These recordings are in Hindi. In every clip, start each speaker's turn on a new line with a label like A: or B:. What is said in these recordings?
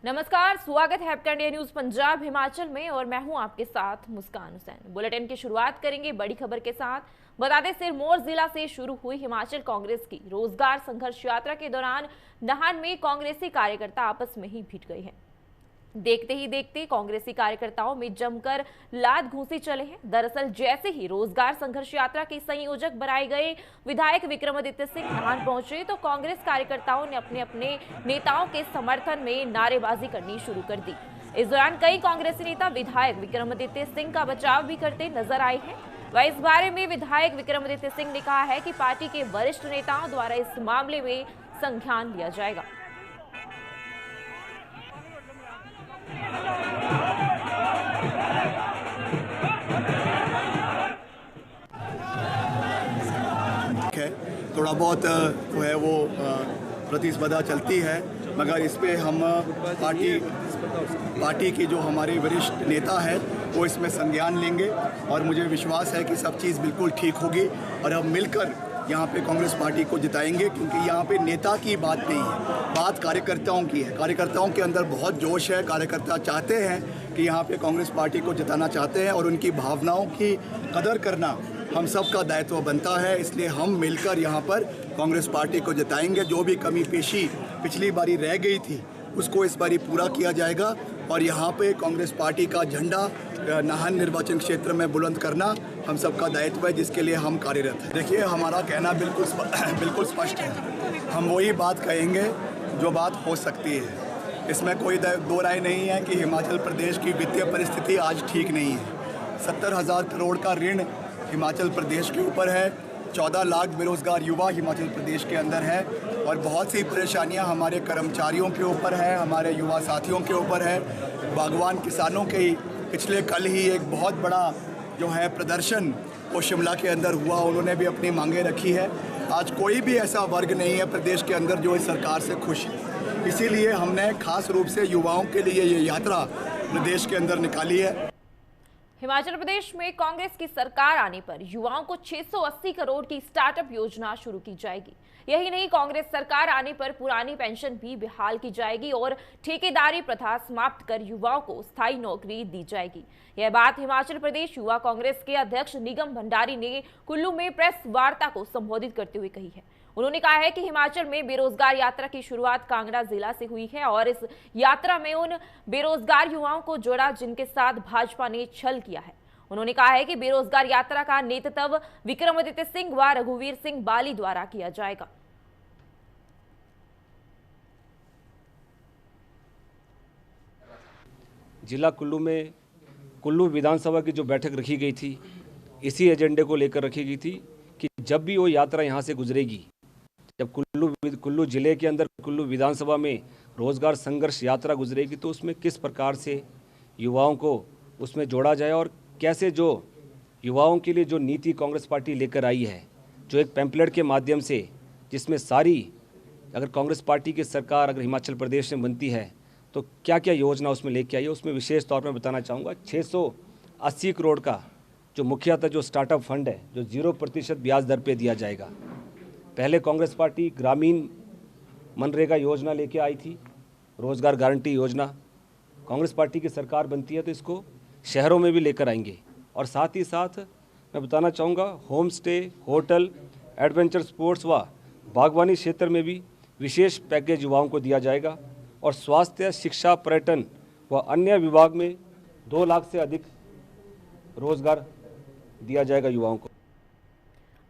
A: नमस्कार, स्वागत है आपका इंडिया न्यूज पंजाब हिमाचल में और मैं हूं आपके साथ मुस्कान हुसैन। बुलेटिन की शुरुआत करेंगे बड़ी खबर के साथ। बता दें, सिरमौर जिला से शुरू हुई हिमाचल कांग्रेस की रोजगार संघर्ष यात्रा के दौरान नाहन में कांग्रेसी कार्यकर्ता आपस में ही भिड़ गए हैं। देखते ही देखते कांग्रेसी कार्यकर्ताओं में जमकर लात घूंसी चले हैं। दरअसल जैसे ही रोजगार संघर्ष यात्रा के संयोजक बनाए गए विधायक विक्रमादित्य सिंह नाहन पहुंचे तो कांग्रेस कार्यकर्ताओं ने अपने अपने नेताओं के समर्थन में नारेबाजी करनी शुरू कर दी। इस दौरान कई कांग्रेसी नेता विधायक विक्रमादित्य सिंह का बचाव भी करते नजर आए हैं। वह इस बारे में विधायक विक्रमादित्य सिंह ने कहा है कि पार्टी के वरिष्ठ नेताओं द्वारा इस मामले में संज्ञान लिया जाएगा।
B: थोड़ा बहुत जो है वो प्रतिस्पर्धा चलती है, मगर इस पे हम पार्टी की जो हमारे वरिष्ठ नेता है वो इसमें संज्ञान लेंगे और मुझे विश्वास है कि सब चीज़ बिल्कुल ठीक होगी और हम मिलकर यहाँ पे कांग्रेस पार्टी को जिताएंगे, क्योंकि यहाँ पे नेता की बात नहीं है, बात कार्यकर्ताओं की है। कार्यकर्ताओं के अंदर बहुत जोश है, कार्यकर्ता चाहते हैं कि यहाँ पे कांग्रेस पार्टी को जिताना चाहते हैं और उनकी भावनाओं की कदर करना हम सब का दायित्व बनता है। इसलिए हम मिलकर यहाँ पर कांग्रेस पार्टी को जिताएंगे। जो भी कमी पेशी पिछली बारी रह गई थी उसको इस बारी पूरा किया जाएगा और यहाँ पे कांग्रेस पार्टी का झंडा नाहन निर्वाचन क्षेत्र में बुलंद करना हम सब का दायित्व है, जिसके लिए हम कार्यरत हैं। देखिए, हमारा कहना बिल्कुल स्पष्ट है। हम वही बात कहेंगे जो बात हो सकती है। इसमें कोई दो राय नहीं है कि हिमाचल प्रदेश की वित्तीय परिस्थिति आज ठीक नहीं है। 70,000 करोड़ का ऋण हिमाचल प्रदेश के ऊपर है। 14 लाख बेरोजगार युवा हिमाचल प्रदेश के अंदर है और बहुत सी परेशानियां हमारे कर्मचारियों के ऊपर है, हमारे युवा साथियों के ऊपर है। बागवान किसानों के पिछले कल ही एक बहुत बड़ा जो है प्रदर्शन वो शिमला के अंदर हुआ, उन्होंने भी अपनी मांगें रखी है। आज कोई भी ऐसा वर्ग नहीं है प्रदेश के अंदर जो इस सरकार से खुश है। इसीलिए हमने खास रूप से युवाओं के लिए ये यात्रा प्रदेश के अंदर निकाली है।
A: हिमाचल प्रदेश में कांग्रेस की सरकार आने पर युवाओं को 680 करोड़ की स्टार्टअप योजना शुरू की जाएगी। यही नहीं, कांग्रेस सरकार आने पर पुरानी पेंशन भी बहाल की जाएगी और ठेकेदारी प्रथा समाप्त कर युवाओं को स्थायी नौकरी दी जाएगी। यह बात हिमाचल प्रदेश युवा कांग्रेस के अध्यक्ष निगम भंडारी ने कुल्लू में प्रेस वार्ता को संबोधित करते हुए कही है। उन्होंने कहा है कि हिमाचल में बेरोजगार यात्रा की शुरुआत कांगड़ा जिला से हुई है और इस यात्रा में उन बेरोजगार युवाओं को जोड़ा जिनके साथ भाजपा ने छल किया है। उन्होंने कहा है कि बेरोजगार यात्रा का नेतृत्व विक्रमादित्य सिंह व रघुवीर सिंह बाली द्वारा किया जाएगा।
C: जिला कुल्लू में कुल्लू विधानसभा की जो बैठक रखी गई थी, इसी एजेंडे को लेकर रखी गई थी कि जब भी वो यात्रा यहाँ से गुजरेगी, जब कुल्लू जिले के अंदर कुल्लू विधानसभा में रोजगार संघर्ष यात्रा गुजरेगी, तो उसमें किस प्रकार से युवाओं को उसमें जोड़ा जाए और कैसे जो युवाओं के लिए जो नीति कांग्रेस पार्टी लेकर आई है, जो एक पैम्पलेट के माध्यम से, जिसमें सारी अगर कांग्रेस पार्टी की सरकार अगर हिमाचल प्रदेश में बनती है तो क्या क्या योजना उसमें लेके आई है, उसमें विशेष तौर पर बताना चाहूँगा। 680 करोड़ का जो मुख्यतः जो स्टार्टअप फंड है, जो 0% ब्याज दर पे दिया जाएगा। पहले कांग्रेस पार्टी ग्रामीण मनरेगा योजना लेके आई थी, रोजगार गारंटी योजना। कांग्रेस पार्टी की सरकार बनती है तो इसको शहरों में भी लेकर आएंगे और साथ ही साथ मैं बताना चाहूँगा home stay, hotel, adventure sports व बागवानी क्षेत्र में भी विशेष पैकेज युवाओं को दिया जाएगा और स्वास्थ्य, शिक्षा, पर्यटन व अन्य विभाग में 2 लाख से अधिक रोजगार दिया जाएगा युवाओं को।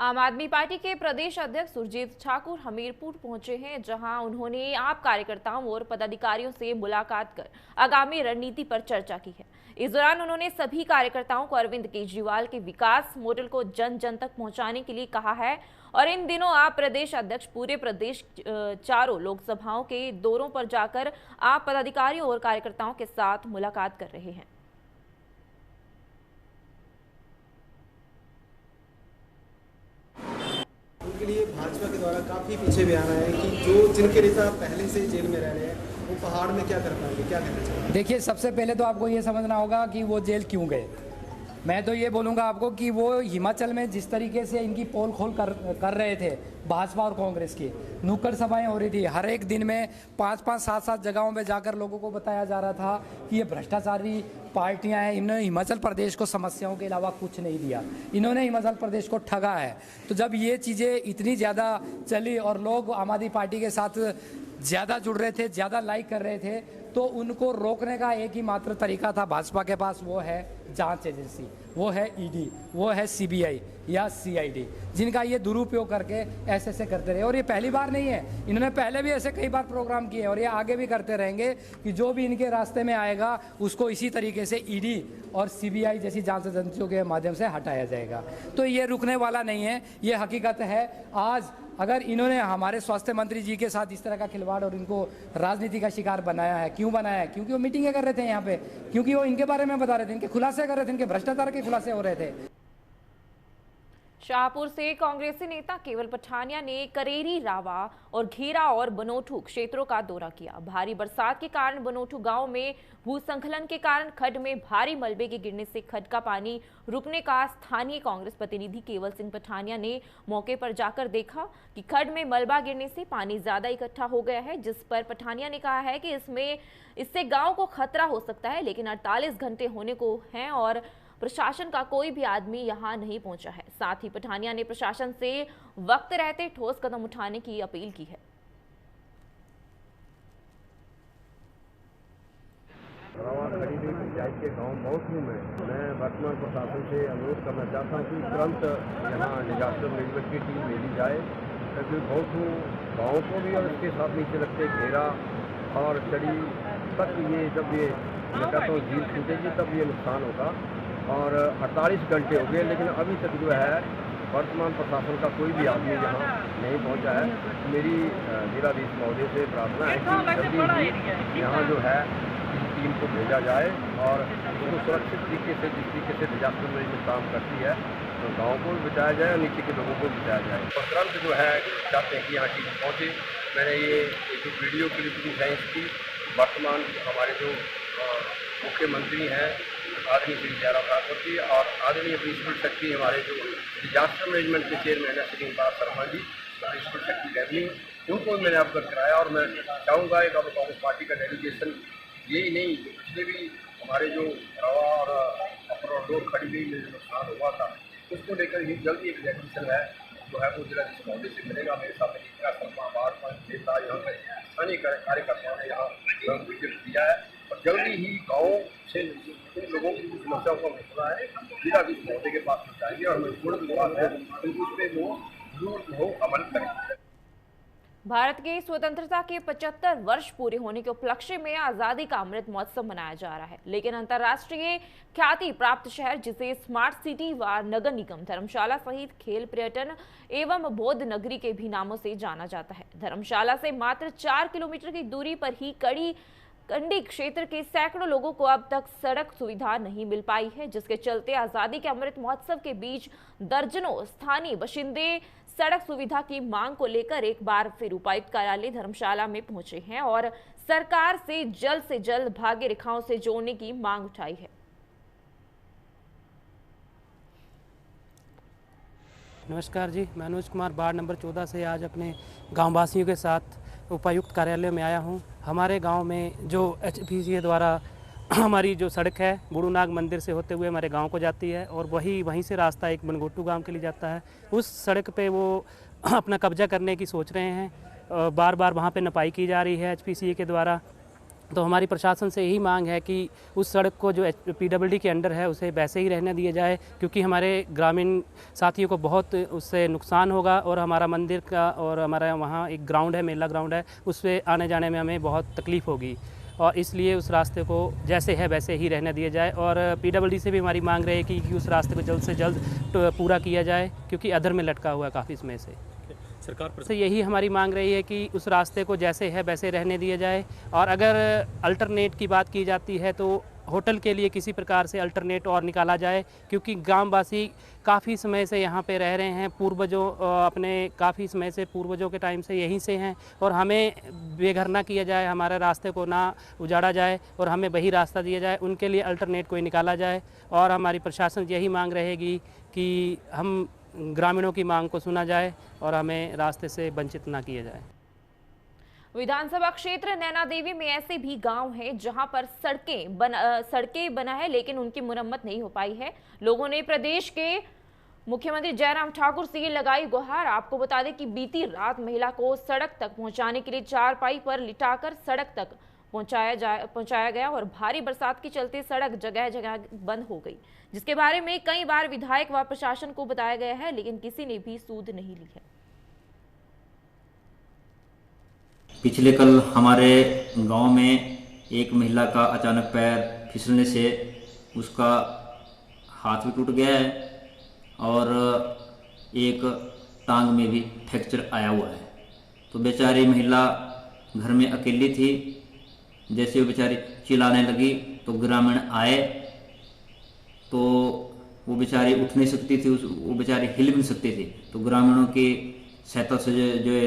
A: आम आदमी पार्टी के प्रदेश अध्यक्ष सुरजीत ठाकुर हमीरपुर पहुंचे हैं, जहां उन्होंने आप कार्यकर्ताओं और पदाधिकारियों से मुलाकात कर आगामी रणनीति पर चर्चा की है। इस दौरान उन्होंने सभी कार्यकर्ताओं को अरविंद केजरीवाल के विकास मॉडल को जन जन तक पहुंचाने के लिए कहा है और इन दिनों आप प्रदेश अध्यक्ष पूरे प्रदेश 4 लोकसभाओं के दौरों पर जाकर आप पदाधिकारियों और कार्यकर्ताओं के साथ मुलाकात कर रहे हैं।
D: उनके लिए भाजपा के द्वारा काफ़ी पीछे बयान आया है कि जो जिनके नेता पहले से जेल में रह रहे हैं वो पहाड़ में क्या कर पाएंगे, क्या कहना चाहिए?
E: देखिए, सबसे पहले तो आपको ये समझना होगा कि वो जेल क्यों गए। मैं तो ये बोलूँगा आपको कि वो हिमाचल में जिस तरीके से इनकी पोल खोल कर रहे थे भाजपा और कांग्रेस की, नुक्कड़ सभाएं हो रही थी, हर एक दिन में 5-5, 7-7 जगहों पे जाकर लोगों को बताया जा रहा था कि ये भ्रष्टाचारी पार्टियां हैं, इन्होंने हिमाचल प्रदेश को समस्याओं के अलावा कुछ नहीं दिया, इन्होंने हिमाचल प्रदेश को ठगा है। तो जब ये चीज़ें इतनी ज़्यादा चली और लोग आम आदमी पार्टी के साथ ज़्यादा जुड़ रहे थे, ज़्यादा लाइक कर रहे थे, तो उनको रोकने का एक ही मात्र तरीका था भाजपा के पास, वो है जांच एजेंसी, वो है ईडी, वो है सीबीआई या सीआईडी, जिनका ये दुरुपयोग करके ऐसे करते रहे। और ये पहली बार नहीं है, इन्होंने पहले भी ऐसे कई बार प्रोग्राम किए और ये आगे भी करते रहेंगे कि जो भी इनके रास्ते में आएगा उसको इसी तरीके से ईडी और सीबीआई जैसी जांच एजेंसियों के माध्यम से हटाया जाएगा। तो ये रुकने वाला नहीं है, ये हकीकत है। आज अगर इन्होंने हमारे स्वास्थ्य मंत्री जी के साथ इस तरह का खिलवाड़ और इनको राजनीति का शिकार बनाया है, क्यों बनाया है? क्योंकि वो मीटिंगें कर रहे थे यहाँ पे, क्योंकि वो इनके बारे में बता रहे थे, इनके खुलासे कर रहे थे, इनके भ्रष्टाचार के खुलासे हो रहे थे।
A: शाहपुर से कांग्रेसी नेता केवल पठानिया ने करेरी, रावा और घेरा और बनोटू क्षेत्रों का दौरा किया। भारी बरसात के कारण बनोटू गांव में भूस्खलन के कारण खड्ड में भारी मलबे के गिरने से खड्ड का पानी रुकने का स्थानीय कांग्रेस प्रतिनिधि केवल सिंह पठानिया ने मौके पर जाकर देखा कि खड्ड में मलबा गिरने से पानी ज्यादा इकट्ठा हो गया है, जिस पर पठानिया ने कहा है कि इससे गांव को खतरा हो सकता है, लेकिन 48 घंटे होने को हैं और प्रशासन का कोई भी आदमी यहां नहीं पहुंचा है। साथ ही पठानिया ने प्रशासन से वक्त रहते ठोस कदम उठाने की अपील की है।
F: पंचायत के गांव मौसू में मैं वर्तमान प्रशासन से अनुरोध करना चाहता हूं कि तुरंत यहां डिजास्टर मैनेजमेंट की टीम भेजी जाए, क्योंकि मौसू गाँव को भी और इसके साथ नीचे लगते घेरा और चढ़ी तक जब ये मैं कहता हूँ झील छूटेगी तब ये नुकसान होगा। और 48 घंटे हो गए, लेकिन अभी तक जो है वर्तमान प्रशासन का कोई भी आदमी यहाँ नहीं पहुँचा है। मेरी जिलाधीश महोदय से प्रार्थना है कि जल्दी ही यहाँ जो है इस टीम को भेजा जाए और उसको सुरक्षित तरीके से, जिस तरीके से डिजास्टर मैनेजमेंट काम करती है, तो गाँव को भी बचाया जाए और नीचे के लोगों को भी बचाया जाए। और तुरंत जो है चाहते हैं कि यहाँ टीम पहुँचे। मैंने ये जो वीडियो क्लिप डिजाइन की, वर्तमान हमारे जो मुख्यमंत्री हैं आदरणीय श्री जयराम ठाकुर जी और आदरणीय प्रिंसिपल सेक्रेटरी हमारे जो डिजास्टर मैनेजमेंट के चेयरमैन है Shri Sharma ji, principal secretary revenue, उनको मैंने अवगत कराया। और मैं चाहूँगा एक अब कांग्रेस पार्टी का डेलीगेशन यही नहीं, पिछले भी हमारे जो रवा और अपर रोड खड़ी हुई में जो नुकसान हुआ था उसको लेकर ही जल्दी एक डेलीगेशन है जो है वो जिलाधीश महोदय से मिलेगा। मेरे साथ नेता यहाँ पर स्थानीय कार्यकर्ताओं ने यहाँ विजिट किया है और जल्दी ही गाँव से उन लोगों की समस्याओं का मसला है जिलाधीश महोदय के पास पहुँचाएंगे और मैं पूर्ण विश्वास है कि उस पर वो जरूर अमल करेंगे।
A: भारत की स्वतंत्रता के 75 वर्ष पूरे होने के उपलक्ष्य में आजादी का अमृत महोत्सव मनाया जा रहा है, लेकिन अंतर्राष्ट्रीय ख्याति प्राप्त शहर जिसे स्मार्ट सिटी व नगर निगम धर्मशाला सहित खेल, पर्यटन एवं बौद्ध नगरी के भी नामों से जाना जाता है। धर्मशाला से मात्र 4 किलोमीटर की दूरी पर ही कंडी क्षेत्र के सैकड़ों लोगों को अब तक सड़क सुविधा नहीं मिल पाई है, जिसके चलते आजादी के अमृत महोत्सव के बीच दर्जनों स्थानीय बाशिंदे सड़क सुविधा की मांग को लेकर एक बार फिर उपायुक्त कार्यालय धर्मशाला में पहुंचे हैं और सरकार से जल्द भाग्य रेखाओं से जोड़ने की मांग उठाई है।
G: नमस्कार जी, मैं अनुज कुमार वार्ड नंबर 14 से आज अपने गाँव वासियों के साथ उपायुक्त कार्यालय में आया हूं। हमारे गांव में जो HPCA द्वारा हमारी जो सड़क है बुड़ूनाग मंदिर से होते हुए हमारे गांव को जाती है और वहीं से रास्ता एक बनगोटू गांव के लिए जाता है। उस सड़क पे वो अपना कब्जा करने की सोच रहे हैं, बार बार वहाँ पे नपाई की जा रही है HPCA के द्वारा। तो हमारी प्रशासन से यही मांग है कि उस सड़क को जो PWD के अंडर है उसे वैसे ही रहने दिया जाए, क्योंकि हमारे ग्रामीण साथियों को बहुत उससे नुकसान होगा और हमारा मंदिर का और हमारा वहाँ एक ग्राउंड है, मेला ग्राउंड है, उस पर आने जाने में हमें बहुत तकलीफ़ होगी और इसलिए उस रास्ते को जैसे है वैसे ही रहने दिया जाए। और PWD से भी हमारी मांग रही है कि उस रास्ते को जल्द से जल्द पूरा किया जाए, क्योंकि अधर में लटका हुआ है काफ़ी समय से। सरकार से यही हमारी मांग रही है कि उस रास्ते को जैसे है वैसे रहने दिया जाए, और अगर अल्टरनेट की बात की जाती है तो होटल के लिए किसी प्रकार से अल्टरनेट और निकाला जाए, क्योंकि गांववासी काफ़ी समय से यहाँ पे रह रहे हैं, पूर्वजों अपने काफ़ी समय से पूर्वजों के टाइम से यहीं से हैं, और हमें बेघर ना किया जाए, हमारे रास्ते को ना उजाड़ा जाए और हमें वही रास्ता दिया जाए, उनके लिए अल्टरनेट कोई निकाला जाए। और हमारी प्रशासन यही मांग रहेगी कि हम ग्रामीणों की मांग को सुना जाए और हमें रास्ते से वंचित ना किया जाए।
A: विधानसभा क्षेत्र नैना देवी में ऐसे भी गांव हैं जहां पर सड़कें बना है लेकिन उनकी मुरम्मत नहीं हो पाई है। लोगों ने प्रदेश के मुख्यमंत्री जयराम ठाकुर से ये लगाई गुहार। आपको बता दें कि बीती रात महिला को सड़क तक पहुंचाने के लिए चारपाई पर लिटाकर सड़क तक पहुंचाया गया और भारी बरसात के चलते सड़क जगह जगह बंद हो गई, जिसके बारे में कई बार विधायक व प्रशासन को बताया गया है लेकिन किसी ने भी सूद नहीं ली है।
H: पिछले कल हमारे गांव में एक महिला का अचानक पैर फिसलने से उसका हाथ भी टूट गया है और एक टांग में भी फ्रैक्चर आया हुआ है। तो बेचारी महिला घर में अकेली थी। जैसे वो बेचारी चिल्लाने लगी तो ग्रामीण आए, तो वो बेचारी उठ नहीं सकती थी, वो बेचारी हिल भी नहीं सकती थी। तो ग्रामीणों की सहायता से जो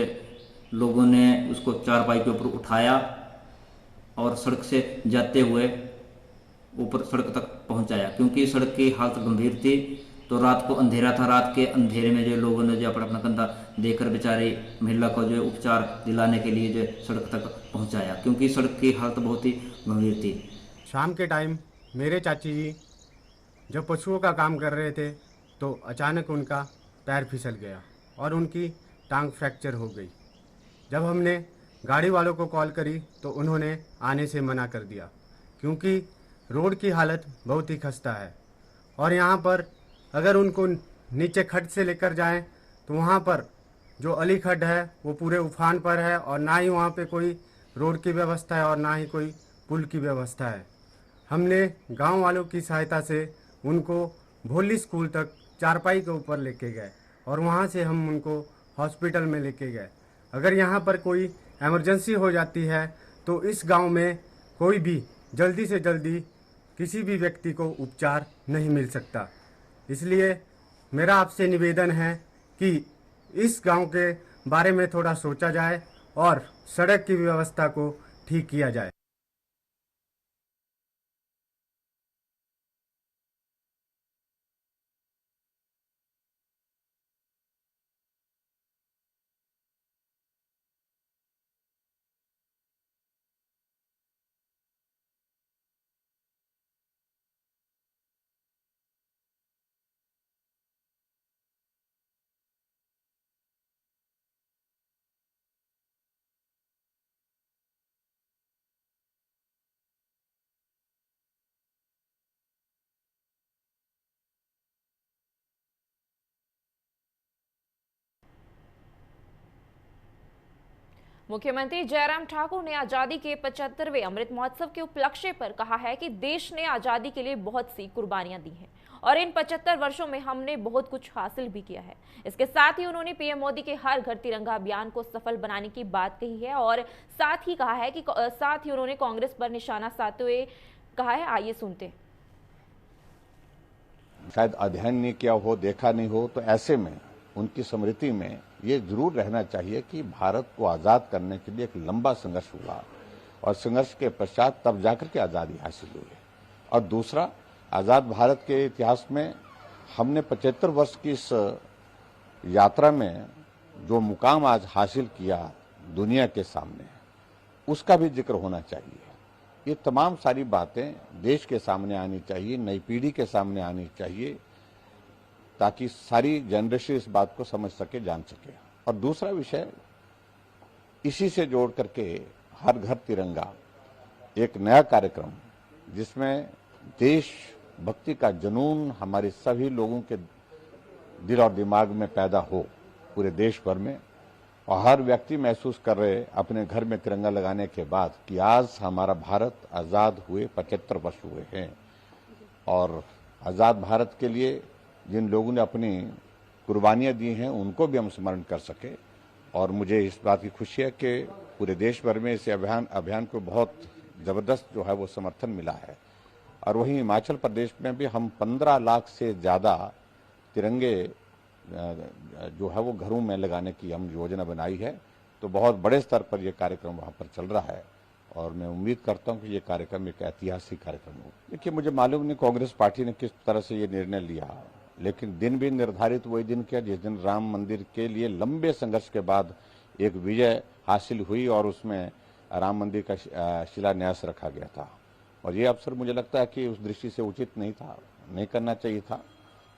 H: लोगों ने उसको चारपाई के ऊपर उठाया और सड़क से जाते हुए ऊपर सड़क तक पहुंचाया। क्योंकि सड़क की हालत गंभीर थी तो रात को अंधेरा था, रात के अंधेरे में जो लोगों ने जो अपना अपना कंधा देकर बेचारी महिला को जो उपचार दिलाने के लिए जो सड़क तक पहुंचाया, क्योंकि सड़क की हालत बहुत ही गंभीर थी।
I: शाम के टाइम मेरे चाची जी जब पशुओं का काम कर रहे थे तो अचानक उनका पैर फिसल गया और उनकी टांग फ्रैक्चर हो गई। जब हमने गाड़ी वालों को कॉल करी तो उन्होंने आने से मना कर दिया, क्योंकि रोड की हालत बहुत ही खस्ता है और यहाँ पर अगर उनको नीचे खड्ड से लेकर जाएं तो वहाँ पर जो अली खड्ड है वो पूरे उफान पर है और ना ही वहाँ पे कोई रोड की व्यवस्था है और ना ही कोई पुल की व्यवस्था है। हमने गांव वालों की सहायता से उनको भोली स्कूल तक चारपाई के ऊपर लेके गए और वहाँ से हम उनको हॉस्पिटल में लेके गए। अगर यहाँ पर कोई इमरजेंसी हो जाती है तो इस गांव में कोई भी जल्दी से जल्दी किसी भी व्यक्ति को उपचार नहीं मिल सकता। इसलिए मेरा आपसे निवेदन है कि इस गांव के बारे में थोड़ा सोचा जाए और सड़क की व्यवस्था को ठीक किया जाए।
A: मुख्यमंत्री जयराम ठाकुर ने आजादी के 75वें अमृत महोत्सव के उपलक्ष्य पर कहा है कि देश ने आजादी के लिए बहुत सी कुर्बानियां दी हैं और इन 75 वर्षों में हमने बहुत कुछ हासिल भी किया है। इसके साथ ही उन्होंने पीएम मोदी के हर घर तिरंगा अभियान को सफल बनाने की बात कही है और साथ ही उन्होंने कांग्रेस पर निशाना साधते हुए कहा है। आइए सुनते हैं।
J: शायद अध्ययन नहीं किया हो, देखा नहीं हो, तो ऐसे में उनकी स्मृति में ये जरूर रहना चाहिए कि भारत को आज़ाद करने के लिए एक लंबा संघर्ष हुआ और संघर्ष के पश्चात तब जाकर के आज़ादी हासिल हुई। और दूसरा, आज़ाद भारत के इतिहास में हमने 75 वर्ष की इस यात्रा में जो मुकाम आज हासिल किया दुनिया के सामने, उसका भी जिक्र होना चाहिए। ये तमाम सारी बातें देश के सामने आनी चाहिए, नई पीढ़ी के सामने आनी चाहिए, ताकि सारी जनरेशन इस बात को समझ सके, जान सके। और दूसरा विषय, इसी से जोड़ करके हर घर तिरंगा एक नया कार्यक्रम जिसमें देश भक्ति का जुनून हमारे सभी लोगों के दिल और दिमाग में पैदा हो पूरे देश भर में, और हर व्यक्ति महसूस कर रहे अपने घर में तिरंगा लगाने के बाद कि आज हमारा भारत आज़ाद हुए 75 वर्ष हुए हैं। और आज़ाद भारत के लिए जिन लोगों ने अपनी कुर्बानियां दी हैं उनको भी हम स्मरण कर सके और मुझे इस बात की खुशी है कि पूरे देश भर में इस अभियान को बहुत ज़बरदस्त जो है वो समर्थन मिला है। और वहीं हिमाचल प्रदेश में भी हम 15 लाख से ज़्यादा तिरंगे जो है वो घरों में लगाने की हम योजना बनाई है। तो बहुत बड़े स्तर पर यह कार्यक्रम वहाँ पर चल रहा है और मैं उम्मीद करता हूँ कि ये कार्यक्रम एक ऐतिहासिक कार्यक्रम हो। देखिए, मुझे मालूम नहीं कांग्रेस पार्टी ने किस तरह से ये निर्णय लिया, लेकिन दिन भी निर्धारित वही दिन किया जिस दिन राम मंदिर के लिए लंबे संघर्ष के बाद एक विजय हासिल हुई और उसमें राम मंदिर का शिलान्यास रखा गया था। और ये अवसर मुझे लगता है कि उस दृष्टि से उचित नहीं था, नहीं करना चाहिए था,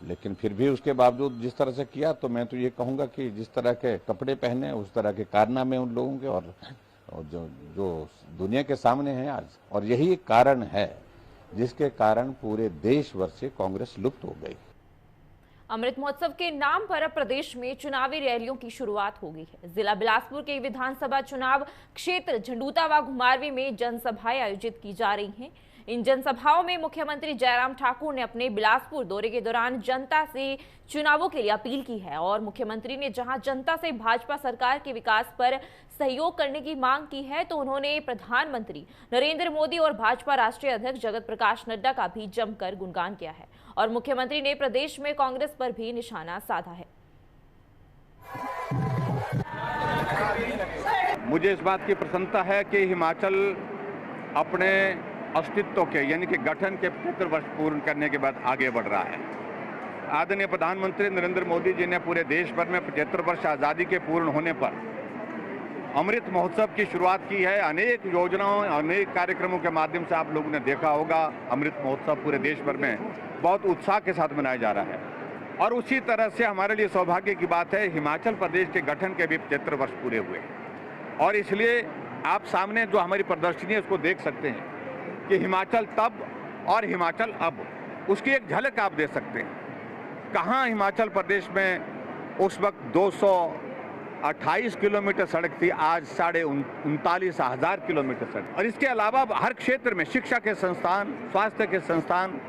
J: लेकिन फिर भी उसके बावजूद जिस तरह से किया, तो मैं तो ये कहूँगा कि जिस तरह के कपड़े पहने उस तरह के कारनामे उन लोगों के और जो दुनिया के सामने हैं आज, और यही कारण है जिसके कारण पूरे देश भर से कांग्रेस लुप्त हो गई।
A: अमृत महोत्सव के नाम पर अब प्रदेश में चुनावी रैलियों की शुरुआत हो गई है। जिला बिलासपुर के विधानसभा चुनाव क्षेत्र झंडूता व घुमारवीं में जनसभाएं आयोजित की जा रही हैं। इन जनसभाओं में मुख्यमंत्री जयराम ठाकुर ने अपने बिलासपुर दौरे के दौरान जनता से चुनावों के लिए अपील की है और मुख्यमंत्री ने जहां जनता से भाजपा सरकार के विकास पर सहयोग करने की मांग की है, तो उन्होंने प्रधानमंत्री नरेंद्र मोदी और भाजपा राष्ट्रीय अध्यक्ष जगत प्रकाश नड्डा का भी जमकर गुणगान किया है और मुख्यमंत्री ने प्रदेश में कांग्रेस पर भी निशाना साधा है।
F: मुझे इस बात की प्रसन्नता है कि हिमाचल अपने अस्तित्व के यानी कि गठन के 75 वर्ष पूर्ण करने के बाद आगे बढ़ रहा है। आदरणीय प्रधानमंत्री नरेंद्र मोदी जी ने पूरे देश भर में 75 वर्ष आज़ादी के पूर्ण होने पर अमृत महोत्सव की शुरुआत की है। अनेक योजनाओं, अनेक कार्यक्रमों के माध्यम से आप लोगों ने देखा होगा अमृत महोत्सव पूरे देश भर में बहुत उत्साह के साथ मनाया जा रहा है। और उसी तरह से हमारे लिए सौभाग्य की बात है, हिमाचल प्रदेश के गठन के भी 75 वर्ष पूरे हुए और इसलिए आप सामने जो हमारी प्रदर्शनी है उसको देख सकते हैं कि हिमाचल तब और हिमाचल अब, उसकी एक झलक आप दे सकते हैं। कहाँ हिमाचल प्रदेश में उस वक्त 228 किलोमीटर सड़क थी, आज 39,500 किलोमीटर सड़क। और इसके अलावा हर क्षेत्र में शिक्षा के संस्थान, स्वास्थ्य के संस्थान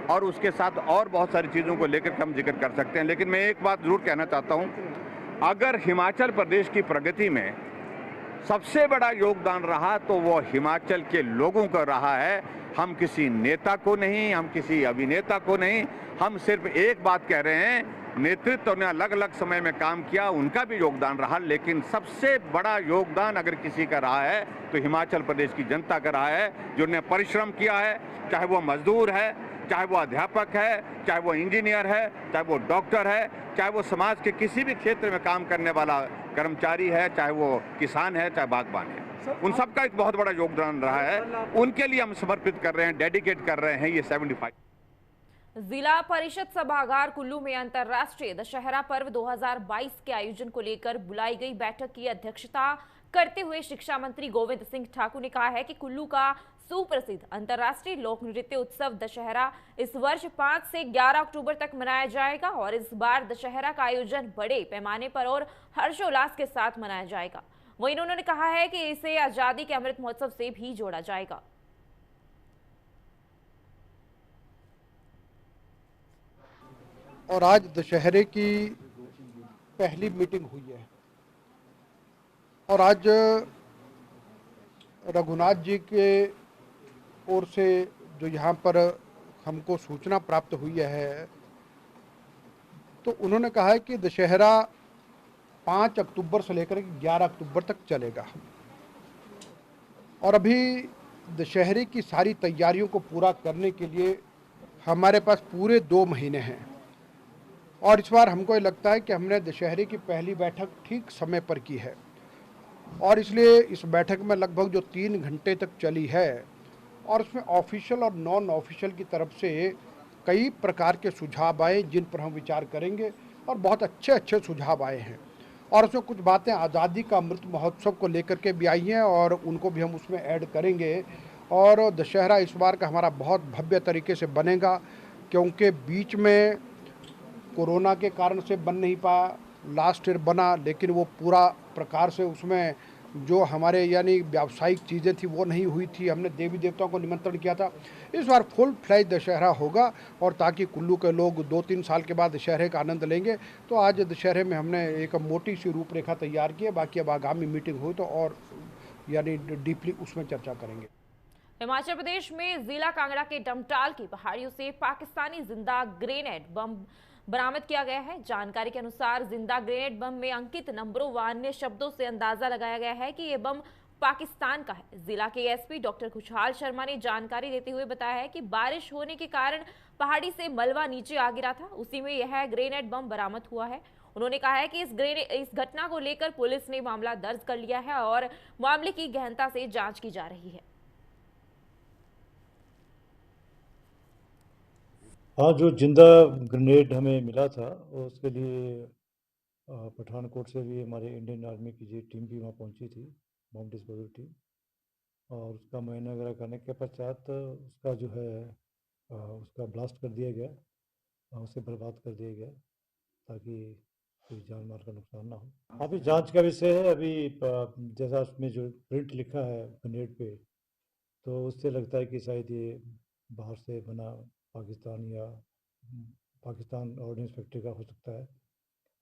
F: और उसके साथ और बहुत सारी चीज़ों को लेकर हम जिक्र कर सकते हैं। लेकिन मैं एक बात जरूर कहना चाहता हूँ, अगर हिमाचल प्रदेश की प्रगति में सबसे बड़ा योगदान रहा तो वो हिमाचल के लोगों का रहा है। हम किसी नेता को नहीं, हम किसी अभिनेता को नहीं, हम सिर्फ एक बात कह रहे हैं, नेतृत्व ने अलग अलग समय में काम किया, उनका भी योगदान रहा, लेकिन सबसे बड़ा योगदान अगर किसी का रहा है तो हिमाचल प्रदेश की जनता का रहा है, जिन्होंने परिश्रम किया है, चाहे वो मजदूर है, चाहे वो अध्यापक है, चाहे वो इंजीनियर है, चाहे वो डॉक्टर है, चाहे वो समाज के किसी भी क्षेत्र में काम करने वाला कर्मचारी है, चाहे वो किसान है, चाहे बागबान है, उन सबका एक बहुत बड़ा योगदान रहा है। उनके लिए हम समर्पित कर रहे हैं, डेडिकेट कर रहे हैं ये 75।
A: जिला परिषद सभागार कुल्लू में अंतर्राष्ट्रीय दशहरा पर्व 2022 के आयोजन को लेकर बुलाई गई बैठक की अध्यक्षता करते हुए शिक्षा मंत्री गोविंद सिंह ठाकुर ने कहा है कि कुल्लू का सुप्रसिद्ध अंतर्राष्ट्रीय लोक नृत्य उत्सव दशहरा इस वर्ष 5 से 11 अक्टूबर तक मनाया जाएगा और इस बार दशहरा का आयोजन बड़े पैमाने पर और हर्षोल्लास के साथ मनाया जाएगा। वहीं उन्होंने कहा है कि इसे आजादी के अमृत महोत्सव से भी जोड़ा जाएगा।
K: और आज दशहरे की पहली मीटिंग हुई है और आज रघुनाथ जी के ओर से जो यहाँ पर हमको सूचना प्राप्त हुई है, तो उन्होंने कहा है कि दशहरा 5 अक्टूबर से लेकर 11 अक्टूबर तक चलेगा और अभी दशहरे की सारी तैयारियों को पूरा करने के लिए हमारे पास पूरे 2 महीने हैं और इस बार हमको ये लगता है कि हमने दशहरे की पहली बैठक ठीक समय पर की है और इसलिए इस बैठक में लगभग जो 3 घंटे तक चली है और उसमें ऑफिशियल और नॉन ऑफिशियल की तरफ से कई प्रकार के सुझाव आए जिन पर हम विचार करेंगे और बहुत अच्छे सुझाव आए हैं और उसमें कुछ बातें आज़ादी का अमृत महोत्सव को लेकर के भी आई हैं और उनको भी हम उसमें ऐड करेंगे। और दशहरा इस बार का हमारा बहुत भव्य तरीके से बनेगा क्योंकि बीच में कोरोना के कारण से बन नहीं पाया, लास्ट ईयर बना लेकिन वो पूरा प्रकार से उसमें जो हमारे यानी व्यावसायिक चीज़ें थी वो नहीं हुई थी। हमने देवी देवताओं को निमंत्रण किया था। इस बार फुल फ्लैज दशहरा होगा और ताकि कुल्लू के लोग 2-3 साल के बाद दशहरे का आनंद लेंगे, तो आज दशहरे में हमने एक मोटी सी रूपरेखा तैयार की है। बाकी अब आगामी मीटिंग हुई तो और यानी डीपली उसमें चर्चा करेंगे।
A: हिमाचल प्रदेश में जिला कांगड़ा के डमटाल की पहाड़ियों से पाकिस्तानी जिंदा ग्रेनेड बम बरामद किया गया है। जानकारी के अनुसार जिंदा ग्रेनेड बम में अंकित नंबरों व अन्य शब्दों से अंदाजा लगाया गया है कि यह बम पाकिस्तान का है। जिला के एसपी डॉक्टर खुशहाल शर्मा ने जानकारी देते हुए बताया है कि बारिश होने के कारण पहाड़ी से मलबा नीचे आ गिरा था, उसी में यह ग्रेनेड बम बरामद हुआ है। उन्होंने कहा है कि इस घटना को लेकर पुलिस ने मामला दर्ज कर लिया है और मामले की गहनता से जांच की जा रही है।
L: हाँ, जो जिंदा ग्रेनेड हमें मिला था उसके लिए पठानकोट से भी हमारे इंडियन आर्मी की जो टीम भी वहाँ पहुँची थी, बॉम्ब डिस्पोजल टीम, और उसका मुआयना वगैरह करने के पश्चात उसका जो है उसका ब्लास्ट कर दिया गया, उसे बर्बाद कर दिया गया ताकि कोई जान माल का नुकसान ना हो। अभी जांच का विषय है। अभी जैसा उसमें जो प्रिंट लिखा है ग्रेनेड पे, तो उससे लगता है कि शायद ये बाहर से बना पाकिस्तान या पाकिस्तान ऑर्डिनेंस फैक्ट्री का हो सकता है,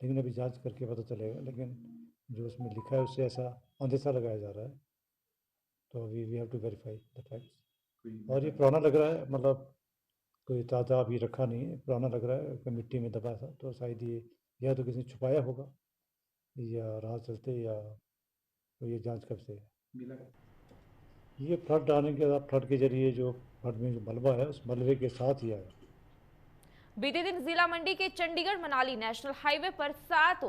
L: लेकिन अभी जांच करके पता चलेगा। लेकिन जो उसमें लिखा है उससे ऐसा अंदेशा लगाया जा रहा है, तो अभी we have to verify the facts. और ये पुराना लग रहा है, मतलब कोई ताज़ा अभी रखा नहीं है, पुराना लग रहा है कि मिट्टी में दबा था, तो शायद ये या तो किसी ने छुपाया होगा या राह चलते, या तो ये जांच कब से है। ये फ्लड डालने के बाद फ्लड के जरिए जो फ्लड में जो मलबा है उस मलबे के साथ ही आया।
A: बीते दिन जिला मंडी के चंडीगढ़ मनाली नेशनल हाईवे पर 7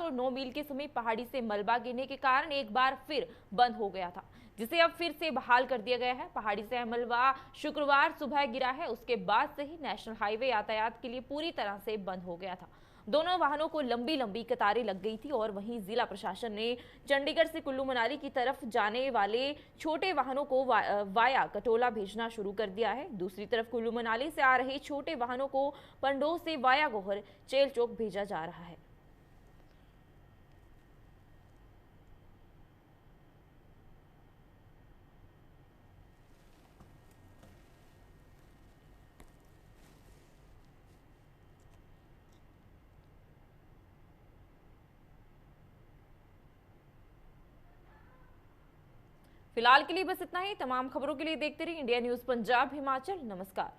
A: और 9 मील के समीप पहाड़ी से मलबा गिरने के कारण एक बार फिर बंद हो गया था, जिसे अब फिर से बहाल कर दिया गया है। पहाड़ी से मलबा शुक्रवार सुबह गिरा है, उसके बाद से ही नेशनल हाईवे यातायात के लिए पूरी तरह से बंद हो गया था। दोनों वाहनों को लंबी लंबी कतारें लग गई थी और वहीं जिला प्रशासन ने चंडीगढ़ से कुल्लू मनाली की तरफ जाने वाले छोटे वाहनों को वाया कटोला भेजना शुरू कर दिया है। दूसरी तरफ कुल्लू मनाली से आ रहे छोटे वाहनों को पंडोह से वाया गोहर चेल चौक भेजा जा रहा है। फिलहाल के लिए बस इतना ही। तमाम खबरों के लिए देखते रहिए इंडिया न्यूज पंजाब हिमाचल। नमस्कार।